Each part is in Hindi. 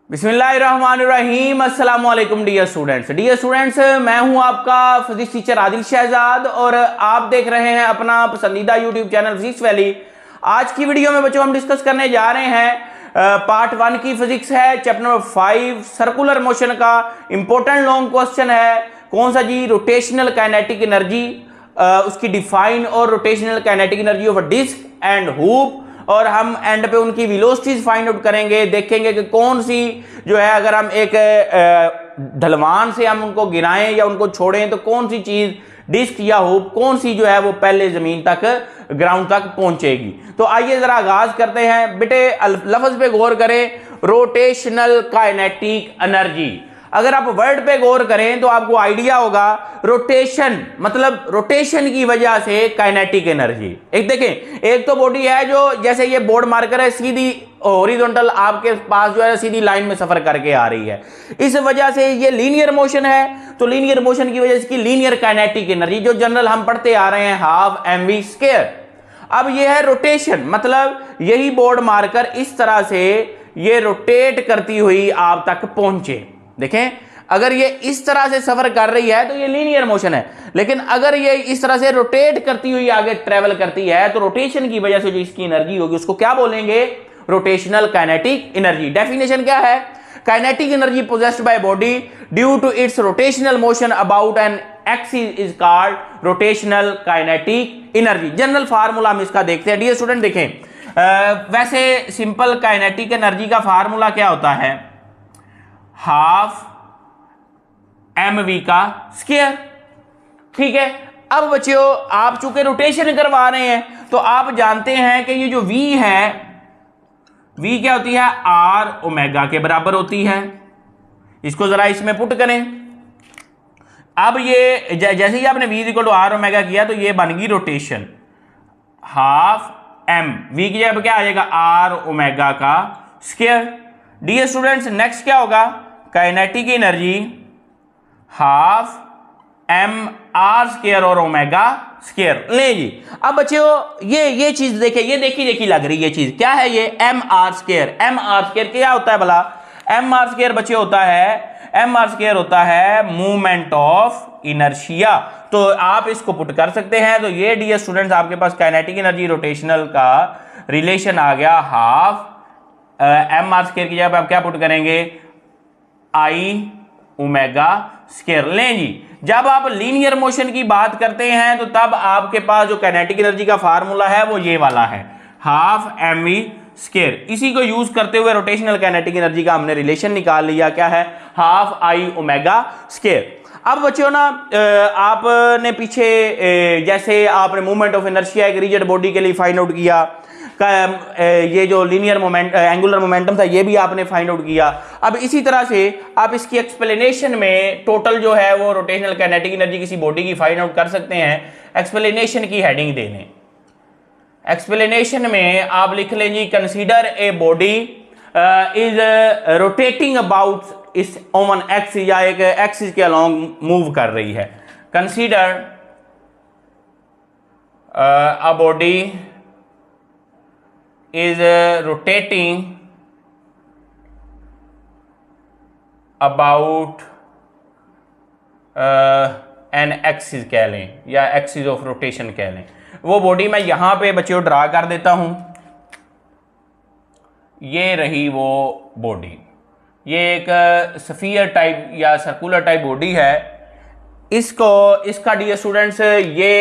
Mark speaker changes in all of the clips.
Speaker 1: बिस्मिल्लाहिर्रहमानिर्रहीम। अस्सलाम वालेकुम डियर स्टूडेंट्स, मैं हूं आपका फिजिक्स टीचर आदिल शहजाद और आप देख रहे हैं अपना पसंदीदा यूट्यूब चैनल फिजिक्स वैली। आज की वीडियो में बच्चों हम डिस्कस करने जा रहे हैं पार्ट 1 की फिजिक्स है, चैप्टर नंबर 5 सर्कुलर मोशन का इंपॉर्टेंट लॉन्ग क्वेश्चन है। कौन सा जी? रोटेशनल काइनेटिक एनर्जी, उसकी डिफाइन और rotational kinetic energy of a disc and hoop, और हम एंड पे उनकी वेलोसिटीज फाइंड आउट करेंगे। देखेंगे कि कौन सी जो है अगर हम एक ढलवान से हम उनको गिराएं या उनको छोड़ें तो कौन सी चीज डिस्क या हुप कौन सी जो है वो पहले जमीन तक ग्राउंड तक पहुंचेगी। तो आइए जरा आगाज करते हैं। बेटे लफ्ज पे गौर करें, रोटेशनल काइनेटिक एनर्जी। अगर आप वर्ड पे गौर करें तो आपको आइडिया होगा रोटेशन मतलब रोटेशन की वजह से काइनेटिक एनर्जी। एक देखें, एक तो बॉडी है जो जैसे ये बोर्ड मार्कर है, सीधी हॉरिजॉन्टल आपके पास जो है सीधी लाइन में सफर करके आ रही है। इस वजह से ये लीनियर मोशन है, तो लीनियर मोशन की वजह से इसकी लीनियर काइनेटिक एनर्जी जो जनरल हम पढ़ते आ रहे हैं हाफ mv स्क्वायर। अब ये है रोटेशन, मतलब यही बोर्ड मार्कर इस तरह से ये रोटेट करती हुई आप तक पहुंचे। देखें, अगर ये इस तरह से सफर कर रही है तो ये लीनियर मोशन है, लेकिन अगर ये इस तरह से रोटेट करती हुई आगे ट्रेवल करती है तो रोटेशन की वजह से जो इसकी एनर्जी होगी उसको क्या बोलेंगे? Rotational kinetic energy. डेफिनेशन क्या है? Kinetic energy possessed by body due to its rotational motion about an axis is called rotational kinetic energy. General formula हम इसका देखते हैं। डियर स्टूडेंट देखें, वैसे सिंपल काइनेटिक एनर्जी का फार्मूला क्या होता है? हाफ mv का स्क्वायर। ठीक है। अब बच्चों आप चूंकि रोटेशन करवा रहे हैं तो आप जानते हैं कि ये जो v है, v क्या होती है? r ओमेगा के बराबर होती है। इसको जरा इसमें पुट करें। अब ये जैसे ही आपने v equal to r omega किया तो ये बन गई रोटेशन। हाफ m v की जगह क्या आ जाएगा? r ओमेगा का स्क्वायर। डियर स्टूडेंट्स नेक्स्ट क्या होगा? Kinetic energy half M R square और ओमेगा स्क्वायर। ले जी। अब बच्चों ये चीज देखे, ये देखी लग रही है चीज क्या है? ये M R square. M R square क्या होता है भला? एम आर स्क्वायर बच्चे होता है, एम आर स्क्वायर होता है मूवमेंट ऑफ इनर्शिया। तो आप इसको पुट कर सकते हैं। तो ये डियर स्टूडेंट्स आपके पास काइनेटिक एनर्जी रोटेशनल का रिलेशन आ गया। हाफ एम आर स्क्वायर की जगह आप क्या पुट करेंगे? आई ओमेगा स्क्वायर। लें जी, जब आप लीनियर मोशन की बात करते हैं तो तब आपके पास जो काइनेटिक एनर्जी का फार्मूला है वो ये वाला है, हाफ mv स्क्वायर। इसी को यूज करते हुए रोटेशनल काइनेटिक एनर्जी का हमने रिलेशन निकाल लिया। क्या है? Half I omega square. अब बच्चों ना आपने पीछे जैसे आपने मूवमेंट ऑफ इनर्शिया एक रिजिड बॉडी के लिए फाइंड आउट किया, ये जो लीनियर मोमेंट एंगुलर मोमेंटम था ये भी आपने फाइंड आउट किया। अब इसी तरह से आप इसकी एक्सप्लेनेशन में टोटल जो है वो रोटेशनल काइनेटिक एनर्जी किसी बॉडी की फाइंड आउट कर सकते हैं। एक्सप्लेनेशन की हेडिंग दे लें। एक्सप्लेनेशन में आप लिख लें जी, consider a body is rotating about इस ऑन एक्सिस या एक एक्सिस के अलोंग मूव कर रही है। Consider a body is rotating about an axis कह लें या एक्सिस ऑफ रोटेशन कह लें। वो बॉडी मैं यहां पे बच्चों ड्रा कर देता हूं। ये रही वो बॉडी, ये एक स्फीयर टाइप या सर्कुलर टाइप बॉडी है। इसका डियर स्टूडेंट्स ये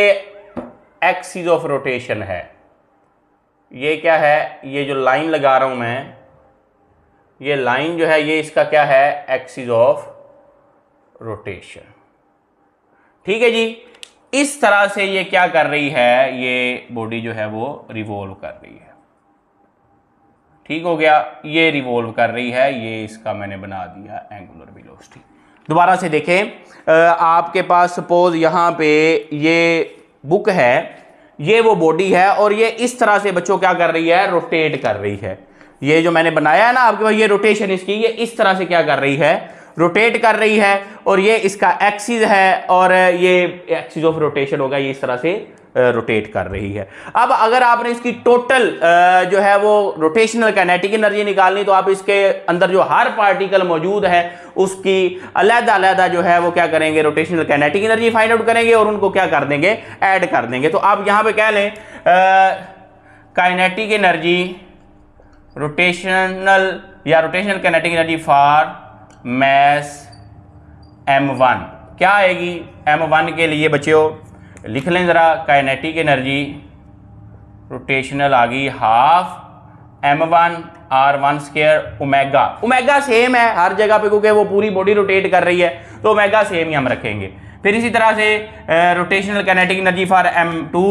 Speaker 1: एक्सिस ऑफ रोटेशन है। ये क्या है? ये जो लाइन लगा रहा हूं मैं, ये लाइन जो है ये इसका क्या है? Axis of rotation. ठीक है जी। इस तरह से ये क्या कर रही है? ये बॉडी जो है वो रिवॉल्व कर रही है। ठीक हो गया, ये रिवॉल्व कर रही है। ये इसका मैंने बना दिया एंगुलर वेलोसिटी। दोबारा से देखें, आपके पास सपोज यहां पे ये बुक है, ये वो बॉडी है और ये इस तरह से बच्चों क्या कर रही है? रोटेट कर रही है। ये जो मैंने बनाया है ना आपके पास, ये रोटेशन इसकी, ये इस तरह से क्या कर रही है? रोटेट कर रही है। और ये इसका एक्सिस है और ये एक्सिस ऑफ रोटेशन होगा, ये इस तरह से रोटेट कर रही है। अब अगर आपने इसकी टोटल जो है वो रोटेशनल काइनेटिक एनर्जी निकालनी, तो आप इसके अंदर जो हर पार्टिकल मौजूद है उसकी अलग-अलग जो है वो क्या करेंगे, rotational kinetic energy find out करेंगे और उनको क्या कर देंगे, ऐड कर देंगे। तो आप यहां पे कह लें काइनेटिक एनर्जी रोटेशनल या rotational kinetic energy for mass m1 क्या आएगी। m1 के लिए बच्चों लिख लें ज़रा, काइनेटिक एनर्जी रोटेशनल आ गई half m1 r1 square omega. Omega same है हर जगह पे क्योंकि वो पूरी बॉडी रोटेट कर रही है, तो ओमेगा सेम ही हम रखेंगे। फिर इसी तरह से rotational kinetic energy for m2,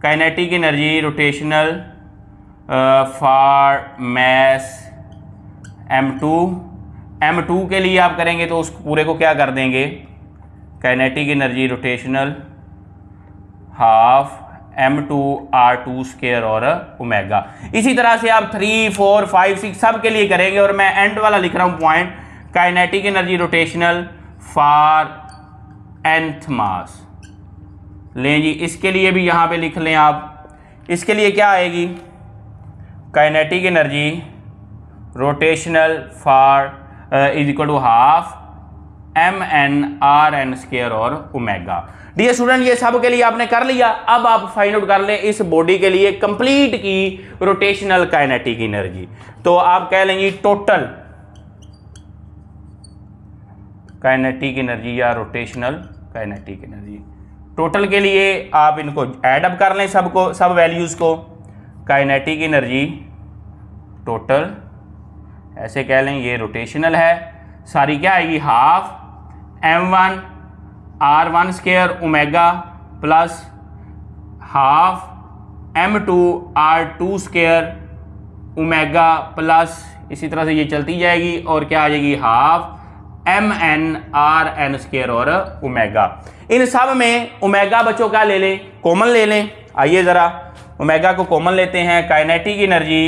Speaker 1: kinetic energy rotational for mass m2 के लिए आप करेंगे तो उस पूरे को क्या कर देंगे, kinetic energy rotational half m2 r2 square और ओमेगा। इसी तरह से आप 3, 4, 5, 6 सब के लिए करेंगे। और मैं एंड वाला लिख रहा हूं point, kinetic energy rotational for nth मास। लें जी, इसके लिए भी यहां पे लिख लें आप, इसके लिए क्या आएगी, kinetic energy rotational for is equal to half mn rn square और ओमेगा। डियर स्टूडेंट, ये सब के लिए आपने कर लिया। अब आप फाइंड आउट कर लें इस बॉडी के लिए कंप्लीट की रोटेशनल काइनेटिक एनर्जी। तो आप कह लेंगे टोटल काइनेटिक एनर्जी या रोटेशनल काइनेटिक एनर्जी। टोटल के लिए आप इनको ऐड अप कर लें सबको, सब वैल्यूज को। काइनेटिक एनर्जी टोटल ऐसे कह लें, ये रोटेशनल है, सारी क्या आएगी, half m1 r1 square omega plus half m2 r2 square omega plus इसी तरह से ये चलती जाएगी और क्या आ जाएगी, हाफ mn rn स्क्वायर और ओमेगा। इन सब में ओमेगा बच्चों का ले लें, कॉमन ले लें। आइए ज़रा ओमेगा को कॉमन लेते हैं। काइनेटिक एनर्जी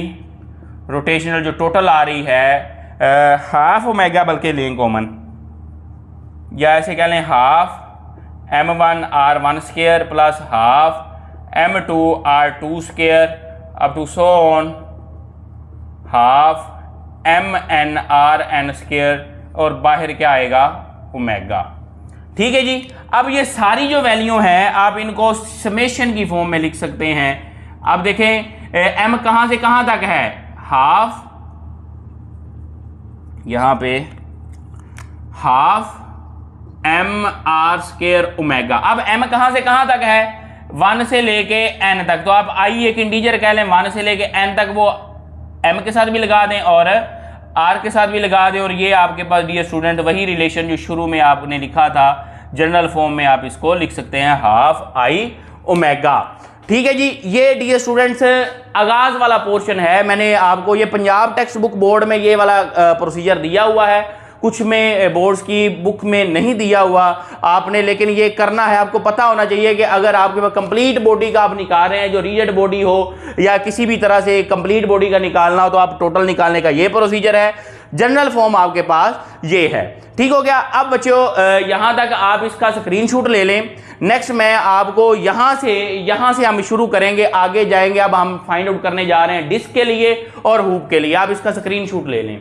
Speaker 1: रोटेशनल जो टोटल आ रही है हाफ ओमेगा बल्कि लें कॉमन, या ऐसे कह लें half m1 r1 square plus half m2 r2 square up to so on half mn rn square और बाहर क्या आएगा, ओमेगा। ठीक है जी। अब ये सारी जो वैल्यू हैं आप इनको समेशन की फॉर्म में लिख सकते हैं। अब देखें m कहां से कहां तक है, हाफ, यहां पे half m r square omega. अब m कहां से कहां तक है, 1 से लेके n तक। तो आप i एक इंटीजर कह लें, 1 से लेके n तक वो m के साथ भी लगा दें और r के साथ भी लगा दें, और ये आपके पास डियर स्टूडेंट वही रिलेशन जो शुरू में आपने लिखा था जनरल फॉर्म में आप इसको लिख सकते हैं, हाफ i ओमेगा। ठीक है जी। ये डियर स्टूडेंट्स आगाज वाला पोर्शन है। मैंने आपको ये पंजाब टेक्स्ट बुक बोर्ड में ये वाला प्रोसीजर दिया हुआ है, कुछ में बोर्ड्स की बुक में नहीं दिया हुआ आपने, लेकिन ये करना है। आपको पता होना चाहिए कि अगर आपके पास कंप्लीट बॉडी का आप निकाल रहे हैं, जो रिजिड बॉडी हो या किसी भी तरह से कंप्लीट बॉडी का निकालना हो, तो आप टोटल निकालने का ये प्रोसीजर है। जनरल फॉर्म आपके पास ये है। ठीक हो गया। अब बच्चों यहां तक आप इसका स्क्रीनशॉट ले लें। नेक्स्ट मैं आपको यहां से हम शुरू करेंगे, आगे जाएंगे। अब हम फाइंड आउट करने जा रहे हैं डिस्क के लिए और हुप के लिए। आप इसका स्क्रीनशॉट ले लें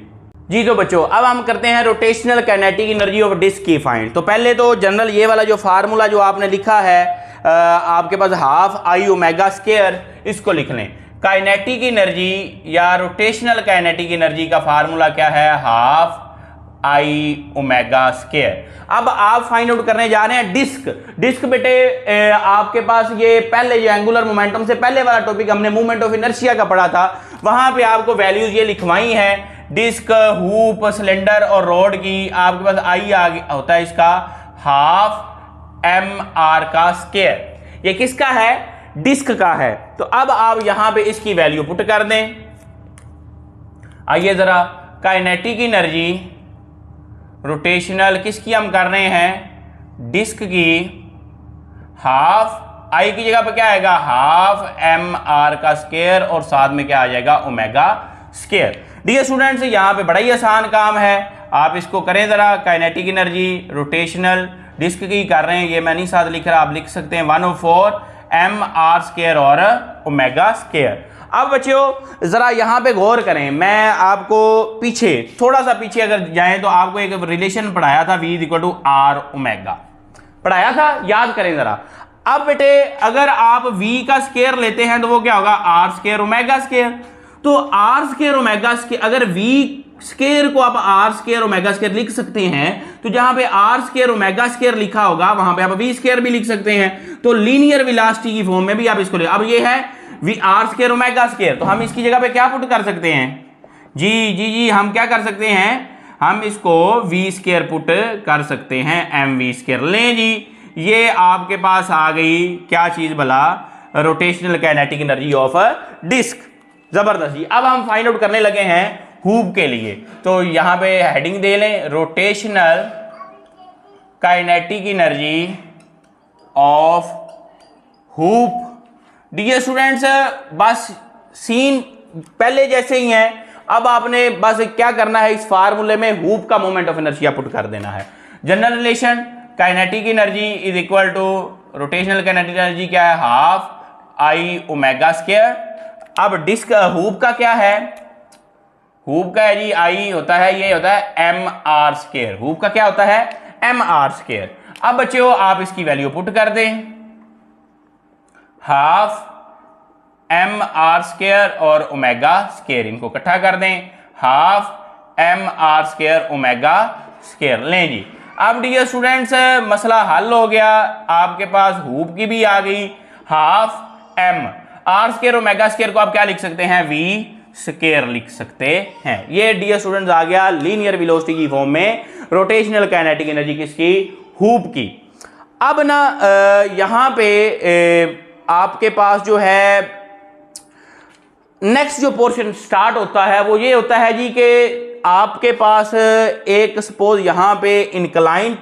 Speaker 1: जी। तो बच्चों अब हम करते हैं rotational kinetic energy of disc की फाइंड। तो पहले तो जनरल ये वाला जो फार्मूला जो आपने लिखा है आपके पास हाफ आई ओमेगा स्क्वायर, इसको लिख लें। काइनेटिक एनर्जी या रोटेशनल काइनेटिक एनर्जी का फार्मूला क्या है, हाफ आई ओमेगा स्क्वायर। अब आप फाइंड आउट करने जा रहे हैं डिस्क बेटे आपके पास ये पहले जो एंगुलर मोमेंटम से पहले वाला टॉपिक हमने मूवमेंट ऑफ इनर्शिया का पढ़ा था, वहां पे आपको वैल्यूज ये लिखवाई है। डिस्क, हुप, सिलेंडर और रॉड की आपके पास आई होता है इसका हाफ एम आर का स्क्वायर। ये किसका है, डिस्क का है। तो अब आप यहां पे इसकी वैल्यू पुट कर दें। आइए जरा काइनेटिक एनर्जी रोटेशनल किसकी हम कर रहे हैं, डिस्क की, हाफ आई की जगह पे क्या आएगा, हाफ एम आर का स्क्वायर और साथ में क्या आ जाएगा, ओमेगा स्क्वायर। डियर स्टूडेंट्स यहां पे बड़ा ही आसान काम है, आप इसको करें जरा। काइनेटिक एनर्जी रोटेशनल डिस्क की कर रहे हैं, ये मैं नहीं साथ लिख रहा, आप लिख सकते हैं 1/4 mr² और ओमेगा स्क्वायर। अब बच्चों जरा यहां पे गौर करें, मैं आपको पीछे थोड़ा सा पीछे अगर जाएं तो आपको एक रिलेशन पढ़ाया था v = r ओमेगा, पढ़ाया था, याद करें जरा। अब बेटे अगर आप v का स्क्वायर लेते हैं तो वो क्या होगा, r² ओमेगा स्क्वायर। तो r² ओमेगा स्क्वायर, अगर v स्क्वायर को आप r² ओमेगा स्क्वायर लिख सकते हैं तो जहां पे r² ओमेगा स्क्वायर लिखा होगा वहां पे आप v² भी लिख सकते हैं। तो लीनियर वेलोसिटी की फॉर्म में भी आप इसको ले, अब ये है r² ओमेगा स्क्वायर, तो हम इसकी जगह पे क्या पुट कर सकते हैं जी, हम क्या कर सकते हैं, हम इसको v² पुट कर सकते हैं mv²। लें जी, ये आपके पास आ गई क्या चीज भला, rotational kinetic energy of disc. जबरदस्त जी। अब हम फाइंड आउट करने लगे हैं हूप के लिए, तो यहां पे हेडिंग दे लें, rotational kinetic energy of hoop. Dear students, बस सीन पहले जैसे ही है, अब आपने बस क्या करना है, इस फार्मूले में हूप का मोमेंट ऑफ इनर्शिया पुट कर देना है। General relation kinetic energy is equal to rotational kinetic energy क्या है, हाफ आई ओमेगा स्क्वायर। अब डिस्क हूप का क्या है, हूप का है जी आई होता है, ये होता है mr², हूप का क्या होता है mr²। अब बच्चों आप इसकी वैल्यू पुट कर दें, हाफ mr² और ओमेगा स्क्वायर, इनको इकट्ठा कर दें, हाफ mr² ओमेगा स्क्वायर। लें जी, अब डियर स्टूडेंट्स मसला हल हो गया, आपके पास हूप की भी आ गई, हाफ r² ओमेगा स्क्वायर को आप क्या लिख सकते हैं, v² लिख सकते हैं। ये डियर स्टूडेंट्स आ गया लीनियर वेलोसिटी की फॉर्म में रोटेशनल काइनेटिक एनर्जी किसकी, हूप की। अब ना यहां पे आपके पास जो है नेक्स्ट जो पोर्शन स्टार्ट होता है वो ये होता है जी कि आपके पास एक सपोज यहां पे इंक्लाइन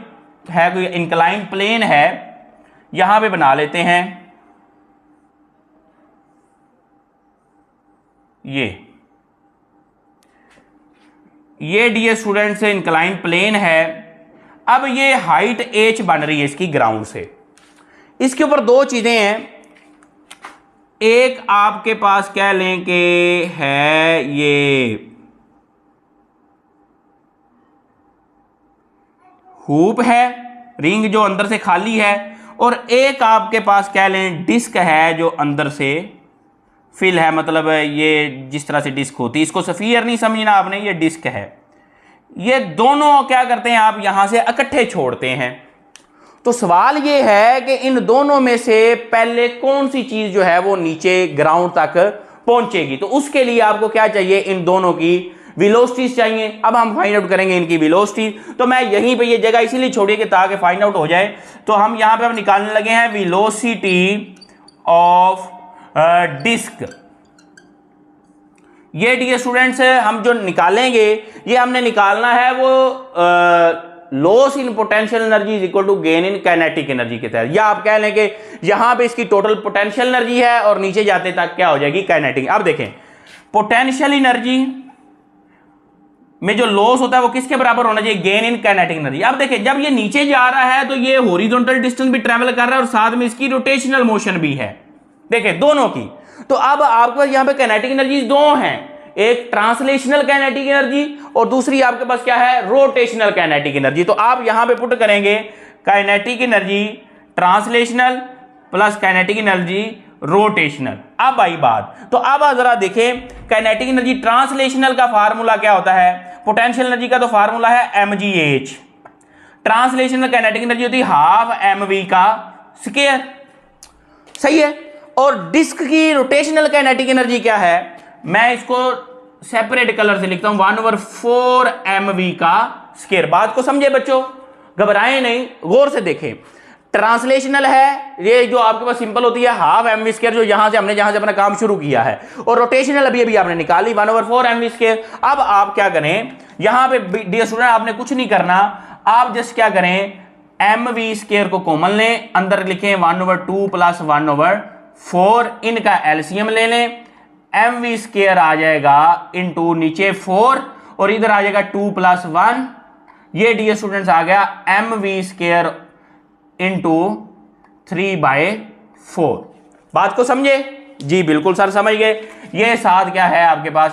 Speaker 1: है, कोई इंक्लाइन प्लेन है, यहां पे बना लेते हैं, ये डियर स्टूडेंट से इंक्लाइन प्लेन है। अब ये हाइट h बन रही है इसकी ग्राउंड से, इसके ऊपर दो चीजें हैं, एक आपके पास कह लें कि है ये हूप है, रिंग जो अंदर से खाली है, और एक आपके पास कह लें डिस्क है जो अंदर से फिल है, मतलब ये जिस तरह से डिस्क होती है, इसको सफियर नहीं समझना आपने, ये डिस्क है। ये दोनों क्या करते हैं, आप यहां से इकट्ठे छोड़ते हैं। तो सवाल ये है कि इन दोनों में से पहले कौन सी चीज जो है वो नीचे ग्राउंड तक पहुंचेगी, तो उसके लिए आपको क्या चाहिए, इन दोनों की वेलोसिटीज चाहिए। अब हम फाइंड आउट करेंगे इनकी वेलोसिटी, तो मैं यहीं पे ये जगह इसीलिए छोड़ी कि ताकि फाइंड आउट हो जाए। तो हम यहां पे अब निकालने लगे हैं वेलोसिटी ऑफ डिस्क। ये डियर स्टूडेंट्स हम जो निकालेंगे, ये हमने निकालना है वो loss in potential energy is equal to gain in kinetic energy के तहत, या आप कह लें कि यहां पे इसकी टोटल पोटेंशियल एनर्जी है और नीचे जाते तक क्या हो जाएगी, काइनेटिक। अब देखें पोटेंशियल एनर्जी में जो लॉस होता है वो किसके बराबर होना चाहिए, गेन इन काइनेटिक एनर्जी। अब देखें जब ये नीचे जा रहा है तो ये हॉरिजॉन्टल डिस्टेंस भी ट्रेवल कर रहा है और साथ में इसकी रोटेशनल मोशन भी है, देखें दोनों की। तो अब आपके पास यहां पे काइनेटिक एनर्जी दो हैं, एक ट्रांसलेशनल काइनेटिक एनर्जी और दूसरी आपके पास क्या है, रोटेशनल काइनेटिक एनर्जी। तो आप यहां पे पुट करेंगे kinetic energy translational plus kinetic energy rotational. अब आई बात, तो अब जरा देखें काइनेटिक एनर्जी ट्रांसलेशनल का फार्मूला क्या होता है, पोटेंशियल एनर्जी का तो फार्मूला है mgh, ट्रांसलेशनल काइनेटिक एनर्जी होती है हाफ mv का स्क्वायर, सही है। और डिस्क की रोटेशनल काइनेटिक एनर्जी क्या है, मैं इसको सेपरेट कलर से लिखता हूं 1/4 mv का स्क्वायर। बात को समझे बच्चों, घबराएं नहीं, गौर से देखें। ट्रांसलेशनल है ये जो आपके पास सिंपल होती है हाफ mv स्क्वायर, जो यहां से अपना काम शुरू किया है, और रोटेशनल अभी आपने निकाली 1/4 mv स्क्वायर। अब आप क्या करें, यहां पे डियर स्टूडेंट आपने कुछ नहीं करना, आप जस्ट क्या करें, mv स्क्वायर को कॉमन लें, अंदर लिखें 1/2 प्लस 1/4, इनका एलसीएम ले लें, mv स्क्वायर आ जाएगा इनटू नीचे 4 और इधर आ जाएगा 2 + 1, ये डियर स्टूडेंट्स आ गया mv स्क्वायर इंटू 3/4। बात को समझे जी? बिल्कुल सर समझ गए। ये साथ क्या है आपके पास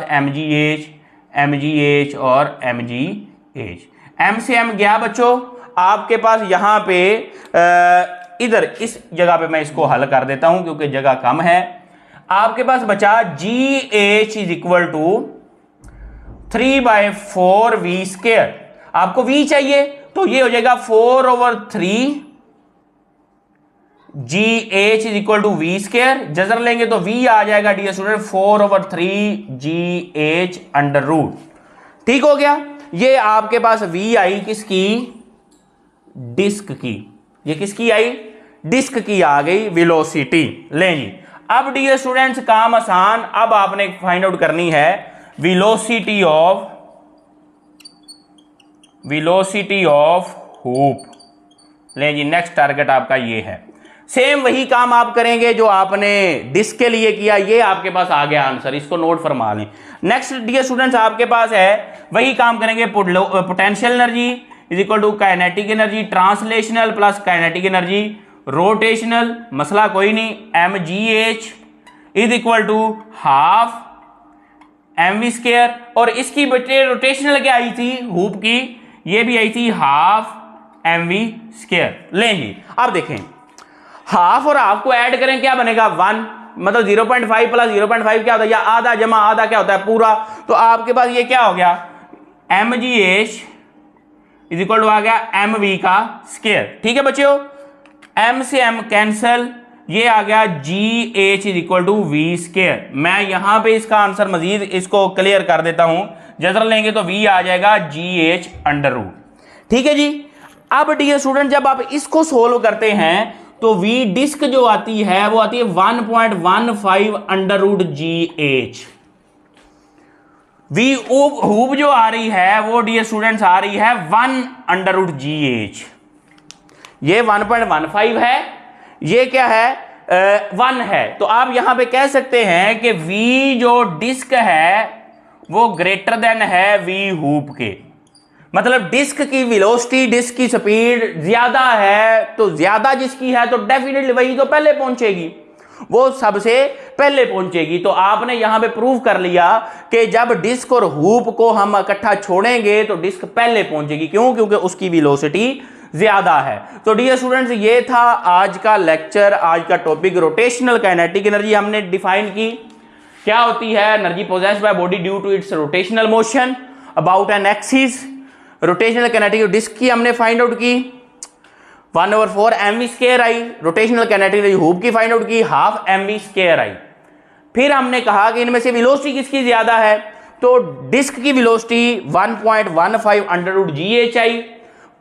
Speaker 1: mgh और mgh। m से m गया बच्चों आपके पास यहां पे इधर इस जगह पे मैं इसको हल कर देता हूं क्योंकि जगह कम है। आपके पास बचा GH is equal to 3/4v²। आपको v चाहिए तो ये हो जाएगा 4/3 GH is equal to v²। जजर लेंगे तो v आ जाएगा dear student 4/3 GH under root. ठीक हो गया। ये आपके पास v आई किसकी? डिस्क की। ये किसकी आई? डिस्क की आ गई वेलोसिटी। लें जी, अब डियर स्टूडेंट्स काम आसान। अब आपने फाइंड आउट करनी है वेलोसिटी ऑफ हुप। लें जी, नेक्स्ट टारगेट आपका ये है। सेम वही काम आप करेंगे जो आपने डिस्क के लिए किया। ये आपके पास आ गया आंसर, इसको नोट फरमा लें। नेक्स्ट डियर स्टूडेंट्स आपके पास है वही काम करेंगे। Potential energy is equal to kinetic energy, translational plus kinetic energy, rotational मसला कोई नहीं, mgh is equal to half mv²। और इसकी बच्चे रोटेशनल क्या आई थी हुप की? ये भी आई थी हाफ mv²। लें जी, अब देखें हाफ और हाफ को ऐड करें क्या बनेगा? 1। मतलब 0.5 प्लस 0.5 क्या होता है? या आधा जमा आधा क्या होता है? पूरा। तो आपके पास ये क्या हो गया? mgh इज इक्वल टू आ गया mv का स्क्वायर। ठीक है बच्चों, m से m कैंसल, ये आ गया GH is equal to v²। मैं यहां पे इसका आंसर मजीद इसको क्लियर कर देता हूं। जजर लेंगे तो v आ जाएगा GH अंडर रूट। ठीक है जी। अब डियर स्टूडेंट जब आप इसको सोल्व करते हैं तो v डिस्क जो आती है वो आती है 1.15 under root GH। v hoop जो आ रही है वो डियर स्टूडेंट्स आ रही है 1 अंडर रूट GH। ये 1.15 है, ये क्या है 1 है। तो आप यहां पे कह सकते हैं कि v जो डिस्क है वो ग्रेटर देन है v हुप के। मतलब डिस्क की वेलोसिटी, डिस्क की स्पीड ज्यादा है, तो ज्यादा जिसकी है तो डेफिनेटली वही तो पहले पहुंचेगी, वो सबसे पहले पहुंचेगी। तो आपने यहां पे प्रूव कर लिया कि जब डिस्क और हुप को हम इकट्ठा छोड़ेंगे तो डिस्क पहले पहुंचेगी। क्यों? क्योंकि उसकी वेलोसिटी ज्यादा है। तो डियर स्टूडेंट्स ये था आज का लेक्चर, आज का टॉपिक रोटेशनल काइनेटिक एनर्जी हमने डिफाइन की। क्या होती है? Energy possessed by body due to its rotational motion about an axis. Rotational kinetic disc की हमने फाइंड आउट की 1/4 mv² आई। रोटेशनल काइनेटिक एनर्जी हुप की फाइंड आउट की हाफ mv² आई। फिर हमने कहा कि इनमें से वेलोसिटी किसकी ज्यादा है? तो डिस्क की वेलोसिटी 1.15 अंडर रूट GH आई,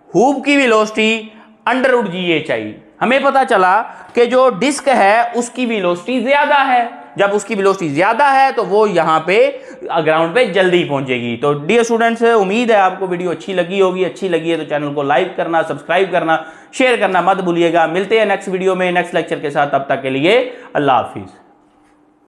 Speaker 1: हुप की वेलोसिटी अंडर रूट GH आई। हमें पता चला कि जो डिस्क है उसकी वेलोसिटी ज्यादा है। जब उसकी वेलोसिटी ज्यादा है तो वो यहाँ पे ग्राउंड पे जल्दी पहुंचेगी। तो डियर स्टूडेंट्स उम्मीद है आपको वीडियो अच्छी लगी होगी। अच्छी लगी है तो चैनल को लाइक करना, सब्सक्राइब करना, शेयर करना मत भूलिएगा। मिलते हैं नेक्स्ट वीडियो में नेक्स्ट लेक्चर के साथ। तब तक के लिए अल्लाह हाफिज।